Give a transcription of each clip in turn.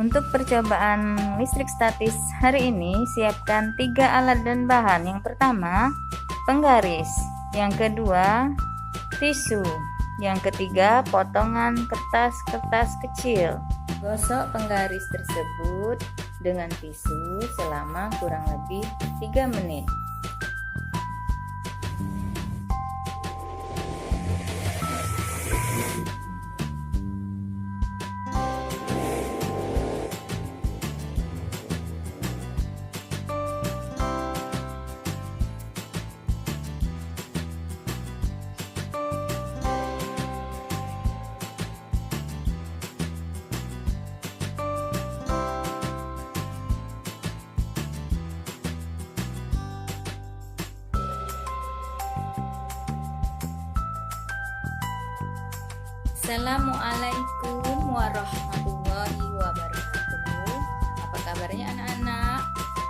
Untuk percobaan listrik statis hari ini, siapkan 3 alat dan bahan. Yang pertama, penggaris. Yang kedua, tisu. Yang ketiga, potongan kertas-kertas kecil. Gosok penggaris tersebut dengan tisu selama kurang lebih 3 menit. Assalamualaikum warahmatullahi wabarakatuh. Apa kabarnya anak-anak?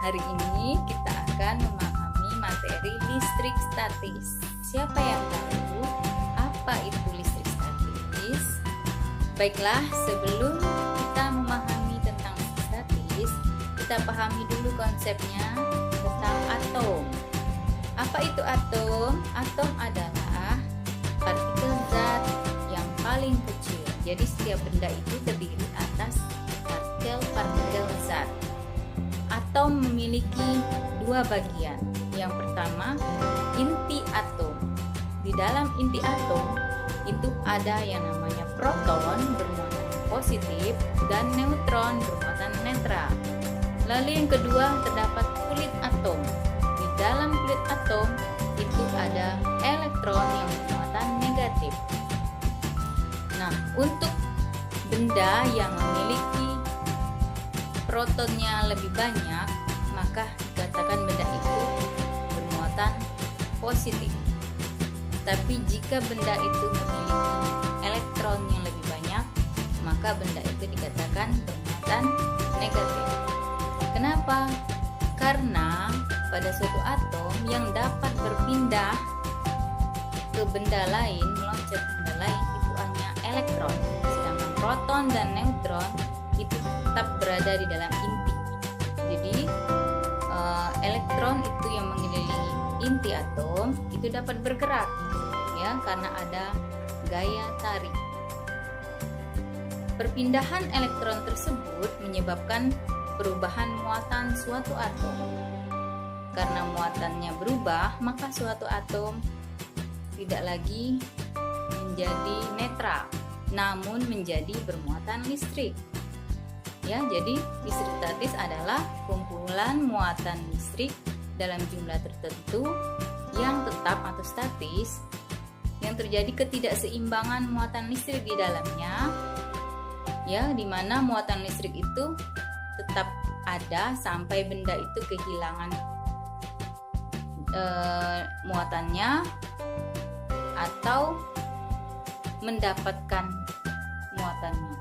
Hari ini kita akan memahami materi listrik statis. Siapa yang tahu apa itu listrik statis? Baiklah, sebelum kita memahami tentang listrik statis, kita pahami dulu konsepnya tentang atom. Apa itu atom? Atom adalah partikel zat paling kecil. Jadi setiap benda itu terdiri atas partikel-partikel zat. Atom memiliki 2 bagian. Yang pertama, inti atom. Di dalam inti atom itu ada yang namanya proton bermuatan positif dan neutron bermuatan netral. Lalu yang kedua, terdapat kulit atom. Di dalam kulit atom itu ada elektron yang bermuatan negatif. Nah, untuk benda yang memiliki protonnya lebih banyak, maka dikatakan benda itu bermuatan positif. Tapi jika benda itu memiliki elektron yang lebih banyak, maka benda itu dikatakan bermuatan negatif. Kenapa? Karena pada suatu atom yang dapat berpindah ke benda lain, meloncat ke benda lain, elektron, sedangkan proton dan neutron itu tetap berada di dalam inti. Jadi elektron itu yang mengelilingi inti atom itu dapat bergerak, ya, karena ada gaya tarik. Perpindahan elektron tersebut menyebabkan perubahan muatan suatu atom. Karena muatannya berubah, maka suatu atom tidak lagi menjadi netral, namun menjadi bermuatan listrik. Ya, jadi listrik statis adalah kumpulan muatan listrik dalam jumlah tertentu yang tetap atau statis, yang terjadi ketidakseimbangan muatan listrik di dalamnya, ya, di mana muatan listrik itu tetap ada sampai benda itu kehilangan muatannya atau mendapatkan muatannya.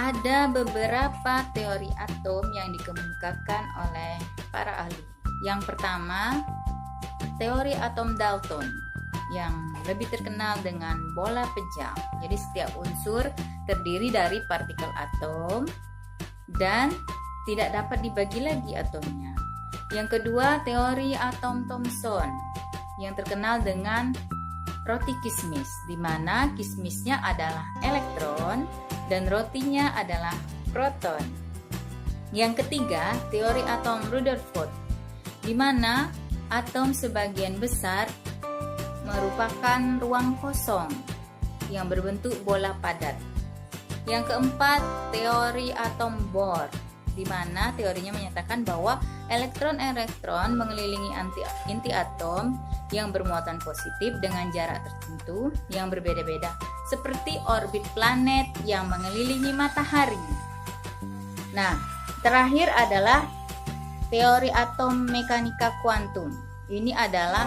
Ada beberapa teori atom yang dikemukakan oleh para ahli. Yang pertama, teori atom Dalton yang lebih terkenal dengan bola pejam. Jadi setiap unsur terdiri dari partikel atom dan tidak dapat dibagi lagi atomnya. Yang kedua, teori atom Thomson yang terkenal dengan roti kismis, di mana kismisnya adalah elektron dan rotinya adalah proton. Yang ketiga, teori atom Rutherford, di mana atom sebagian besar merupakan ruang kosong yang berbentuk bola padat. Yang keempat, teori atom Bohr, di mana teorinya menyatakan bahwa elektron-elektron mengelilingi inti atom yang bermuatan positif dengan jarak tertentu yang berbeda-beda, seperti orbit planet yang mengelilingi matahari. Nah, terakhir adalah teori atom mekanika kuantum. Ini adalah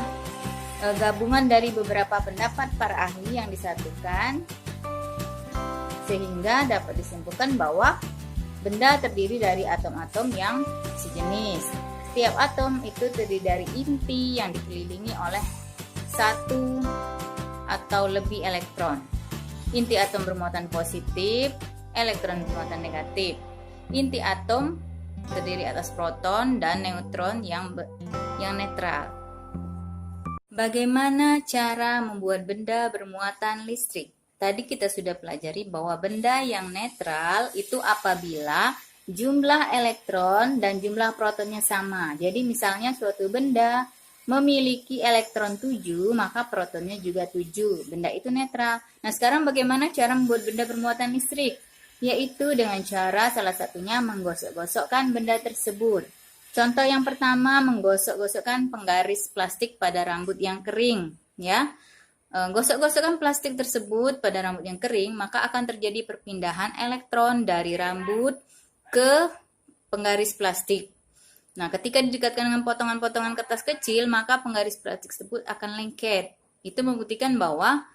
gabungan dari beberapa pendapat para ahli yang disatukan sehingga dapat disimpulkan bahwa benda terdiri dari atom-atom yang sejenis. Setiap atom itu terdiri dari inti yang dikelilingi oleh satu atau lebih elektron. Inti atom bermuatan positif, elektron bermuatan negatif. Inti atom terdiri atas proton dan neutron yang netral. Bagaimana cara membuat benda bermuatan listrik? Tadi kita sudah pelajari bahwa benda yang netral itu apabila jumlah elektron dan jumlah protonnya sama. Jadi misalnya suatu benda memiliki elektron 7, maka protonnya juga 7. Benda itu netral. Nah, sekarang bagaimana cara membuat benda bermuatan listrik? Yaitu dengan cara salah satunya menggosok-gosokkan benda tersebut. Contoh yang pertama, menggosok-gosokkan penggaris plastik pada rambut yang kering, ya. Gosok-gosokkan plastik tersebut pada rambut yang kering, maka akan terjadi perpindahan elektron dari rambut ke penggaris plastik. Nah, ketika didekatkan dengan potongan-potongan kertas kecil, maka penggaris plastik tersebut akan lengket. Itu membuktikan bahwa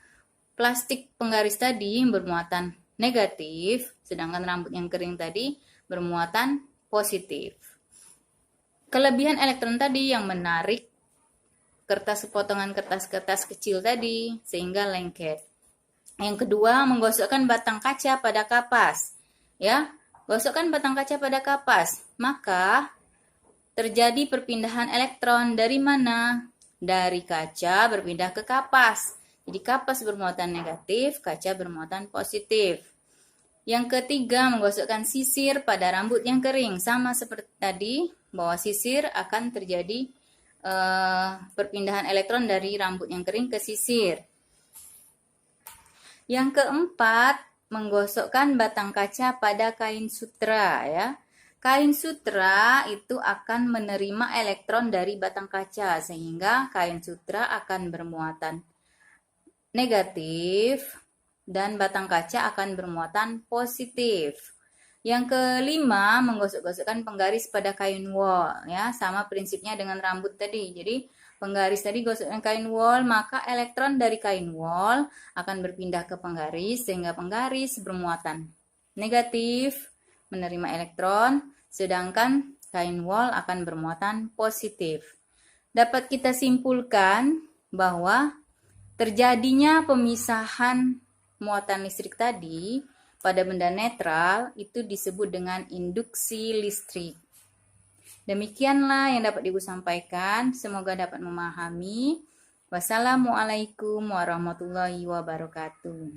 plastik penggaris tadi bermuatan negatif, sedangkan rambut yang kering tadi bermuatan positif. Kelebihan elektron tadi yang menarik potongan kertas-kertas kecil tadi sehingga lengket. Yang kedua, menggosokkan batang kaca pada kapas. Ya, gosokkan batang kaca pada kapas, maka terjadi perpindahan elektron dari mana? Dari kaca berpindah ke kapas. Jadi kapas bermuatan negatif, kaca bermuatan positif. Yang ketiga, menggosokkan sisir pada rambut yang kering. Sama seperti tadi, bahwa sisir akan terjadi perpindahan elektron dari rambut yang kering ke sisir. Yang keempat, menggosokkan batang kaca pada kain sutra, ya. Kain sutra itu akan menerima elektron dari batang kaca sehingga kain sutra akan bermuatan negatif dan batang kaca akan bermuatan positif. Yang kelima, menggosok-gosokkan penggaris pada kain wol, ya, sama prinsipnya dengan rambut tadi. Jadi penggaris tadi gosokkan kain wol, maka elektron dari kain wol akan berpindah ke penggaris sehingga penggaris bermuatan negatif menerima elektron, sedangkan kain wol akan bermuatan positif. Dapat kita simpulkan bahwa terjadinya pemisahan muatan listrik tadi pada benda netral itu disebut dengan induksi listrik. Demikianlah yang dapat Ibu sampaikan. Semoga dapat memahami. Wassalamualaikum warahmatullahi wabarakatuh.